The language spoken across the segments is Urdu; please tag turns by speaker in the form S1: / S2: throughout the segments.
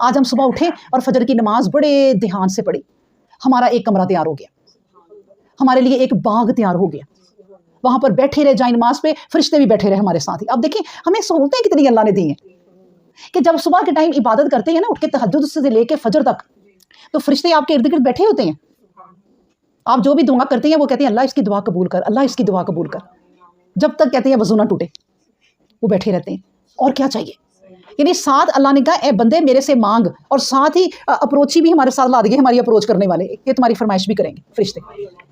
S1: آج ہم صبح اٹھے اور فجر کی نماز بڑے دھیان سے پڑھی، ہمارا ایک کمرہ تیار ہو گیا، ہمارے لیے ایک باغ تیار ہو گیا، وہاں پر بیٹھے رہے جائیں نماز پہ، فرشتے بھی بیٹھے رہے ہمارے ساتھ ہی۔ اب دیکھیں ہمیں سہولتیں کتنی اللہ نے دی ہیں کہ جب صبح کے ٹائم عبادت کرتے ہیں نا، اٹھ کے تہجد سے لے کے فجر تک، تو فرشتے آپ کے ارد گرد بیٹھے ہوتے ہیں، آپ جو بھی دعا کرتے ہیں وہ کہتے ہیں اللہ اس کی دعا قبول کر، اللہ اس کی دعا قبول کر، جب تک کہتے ہیں وضو نہ ٹوٹے وہ بیٹھے رہتے ہیں۔ اور کیا چاہیے؟ یعنی ساتھ اللہ نے کہا اے بندے میرے سے مانگ، اور ساتھ ہی اپروچی بھی ہمارے ساتھ لا دیے، ہماری اپروچ کرنے والے کہ تمہاری فرمائش بھی کریں گے فرشتے،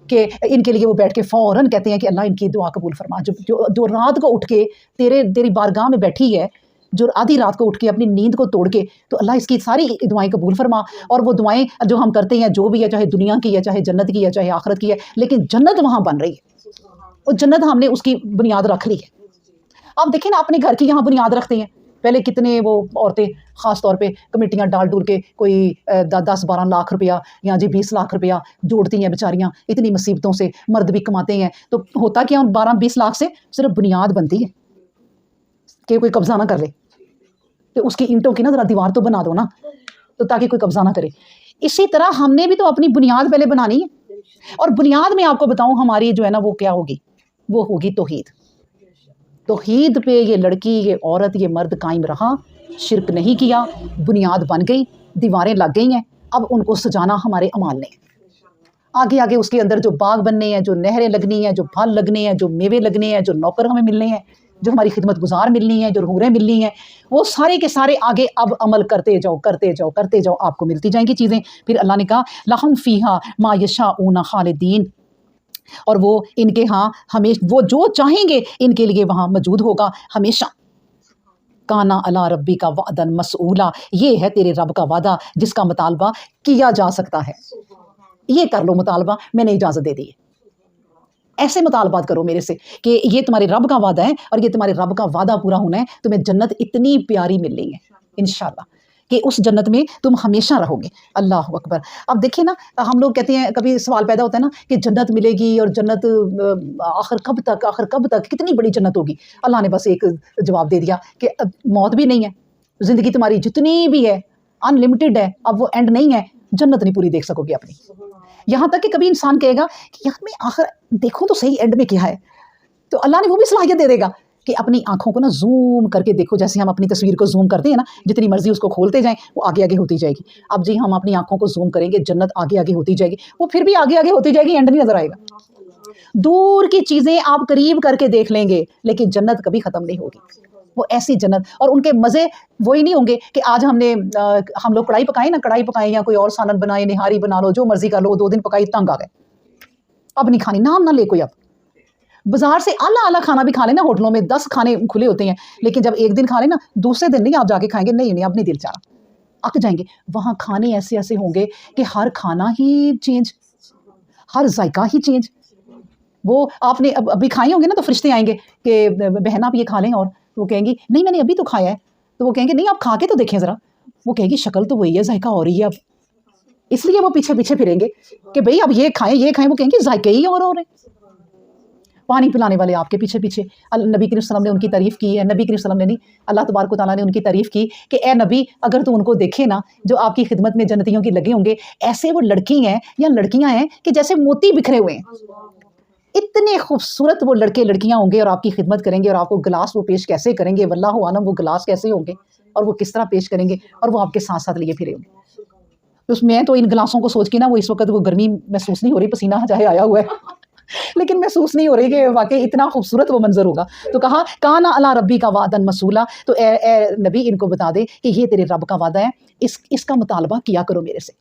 S1: کہ ان کے لیے وہ بیٹھ کے فوراً کہتے ہیں کہ اللہ ان کی دعا قبول فرما، جو رات کو اٹھ کے تیری بارگاہ میں بیٹھی ہے، جو آدھی رات کو اٹھ کے اپنی نیند کو توڑ کے، تو اللہ اس کی ساری دعائیں قبول فرما۔ اور وہ دعائیں جو ہم کرتے ہیں جو بھی ہے، چاہے دنیا کی ہے، چاہے جنت کی ہے، چاہے آخرت کی ہے، لیکن جنت وہاں بن رہی ہے، وہ جنت ہم نے اس کی بنیاد رکھ لی ہے۔ آپ دیکھیں نا اپنے گھر کی یہاں بنیاد رکھتے ہیں، پہلے کتنے وہ عورتیں خاص طور پہ کمیٹیاں ڈال ڈول کے کوئی 10-12 لاکھ روپیہ یا 20 لاکھ روپیہ جوڑتی ہیں بیچاریاں اتنی مصیبتوں سے، مرد بھی کماتے ہیں، تو ہوتا کیا ان 12-20 لاکھ سے صرف بنیاد بنتی ہے کہ کوئی قبضہ نہ کر لے، کہ اس کی اینٹوں کی نا ذرا دیوار تو بنا دو نا، تو تاکہ کوئی قبضہ نہ کرے۔ اسی طرح ہم نے بھی تو اپنی بنیاد پہلے بنانی ہے، اور بنیاد میں آپ کو بتاؤں ہماری جو ہے نا وہ کیا ہوگی، وہ ہوگی توحید۔ توحید پہ یہ لڑکی، یہ عورت، یہ مرد قائم رہا، شرک نہیں کیا، بنیاد بن گئی، دیواریں لگ گئی ہیں، اب ان کو سجانا ہمارے اعمال نے۔ آگے آگے اس کے اندر جو باغ بننے ہیں، جو نہریں لگنی ہیں، جو پھل لگنے ہیں، جو میوے لگنے ہیں، جو نوکر ہمیں ملنے ہیں، جو ہماری خدمت گزار ملنی ہیں، جو حوریں ملنی ہیں، وہ سارے کے سارے آگے اب عمل کرتے جاؤ کرتے جاؤ کرتے جاؤ، آپ کو ملتی جائیں گی چیزیں۔ پھر اللہ نے کہا لہم فیہا ما یشاؤون خالدین، اور وہ ان کے ہاں ہمیشہ، وہ جو چاہیں گے ان کے لیے وہاں موجود ہوگا ہمیشہ۔ کانا علی ربی کا وعدن مسئولا، یہ ہے تیرے رب کا وعدہ جس کا مطالبہ کیا جا سکتا ہے، یہ کر لو مطالبہ، میں نے اجازت دے دی ہے، ایسے مطالبات کرو میرے سے کہ یہ تمہارے رب کا وعدہ ہے، اور یہ تمہارے رب کا وعدہ پورا ہونا ہے، تمہیں جنت اتنی پیاری ملنی ہے انشاءاللہ کہ اس جنت میں تم ہمیشہ رہو گے۔ اللہ اکبر۔ اب دیکھیں نا، ہم لوگ کہتے ہیں، کبھی سوال پیدا ہوتا ہے نا کہ جنت ملے گی اور جنت آخر کب تک، آخر کب تک، کتنی بڑی جنت ہوگی؟ اللہ نے بس ایک جواب دے دیا کہ موت بھی نہیں ہے، زندگی تمہاری جتنی بھی ہے ان لمیٹڈ ہے، اب وہ اینڈ نہیں ہے، جنت نہیں پوری دیکھ سکو گے اپنی۔ یہاں تک کہ کبھی انسان کہے گا کہ یار میں آخر دیکھوں تو صحیح اینڈ میں کیا ہے، تو اللہ نے وہ بھی صلاحیت دے دے گا کہ اپنی آنکھوں کو نا زوم کر کے دیکھو، جیسے ہم اپنی تصویر کو زوم کرتے ہیں نا، جتنی مرضی اس کو کھولتے جائیں وہ آگے آگے ہوتی جائے گی۔ اب جی ہم اپنی آنکھوں کو زوم کریں گے، جنت آگے آگے ہوتی جائے گی، وہ پھر بھی آگے آگے ہوتی جائے گی، اینڈ نہیں نظر آئے گا۔ دور کی چیزیں آپ قریب کر کے دیکھ لیں گے، لیکن جنت کبھی ختم نہیں ہوگی، وہ ایسی جنت، اور ان کے مزے وہی نہیں ہوں گے کہ آج ہم لوگ کڑھائی پکائیں نا، کڑھائی پکائیں یا کوئی اور سالن بنائے، نہاری بنا لو، جو مرضی کر لو، 2 دن پکائی تنگ آ گئے، اب نہیں کھانی، نام نہ لے کوئی۔ اب بازار سے اعلیٰ اعلیٰ کھانا بھی کھا لیں نا، ہوٹلوں میں 10 کھانے کھلے ہوتے ہیں، لیکن جب ایک دن کھا لیں نا، دوسرے دن نہیں آپ جا کے کھائیں گے، نہیں اب نہیں دل چاہ رہا، اک جائیں گے۔ وہاں کھانے ایسے ایسے ہوں گے کہ ہر کھانا ہی چینج، ہر ذائقہ ہی چینج۔ وہ آپ نے ابھی کھائی ہوں گے نا، تو فرشتے آئیں گے کہ بہن آپ یہ کھا لیں، اور وہ کہیں گی نہیں میں نے ابھی تو کھایا ہے، تو وہ کہیں گے نہیں آپ کھا کے تو دیکھیں ذرا، وہ کہے گی شکل تو وہی ہے، ذائقہ ہو رہی ہے اب، اس لیے وہ پیچھے پیچھے پھریں گے کہ بھئی اب یہ کھائیں یہ کھائیں، وہ کہیں گے ذائقے ہی اور ہو رہے ہیں۔ پانی پلانے والے آپ کے پیچھے پیچھے، نبی کریم صلی اللہ علیہ وسلم نے ان کی تعریف کی ہے، نبی کریم صلی اللہ علیہ وسلم نے نہیں، اللہ تبارک و تعالیٰ نے ان کی تعریف کی کہ اے نبی اگر تو ان کو دیکھے نا جو آپ کی خدمت میں جنتیوں کی لگے ہوں گے، ایسے وہ لڑکی ہیں یا لڑکیاں ہیں کہ جیسے موتی بکھرے ہوئے ہیں، اتنے خوبصورت وہ لڑکے لڑکیاں ہوں گے اور آپ کی خدمت کریں گے، اور آپ کو گلاس وہ پیش کیسے کریں گے، واللہ عالم وہ گلاس کیسے ہوں گے اور وہ کس طرح پیش کریں گے، اور وہ آپ کے ساتھ ساتھ لیے پھرے ہوں گے۔ میں تو ان گلاسوں کو سوچ کے نا، وہ اس وقت وہ گرمی محسوس نہیں ہو رہی، پسینہ چاہے آیا ہوا ہے لیکن محسوس نہیں ہو رہی کہ واقعی اتنا خوبصورت وہ منظر ہوگا۔ تو کہا کانا علی ربی کا وعدن مسئولا، تو اے نبی ان کو بتا دے کہ یہ تیرے رب کا وعدہ ہے، اس کا مطالبہ کیا کرو میرے سے۔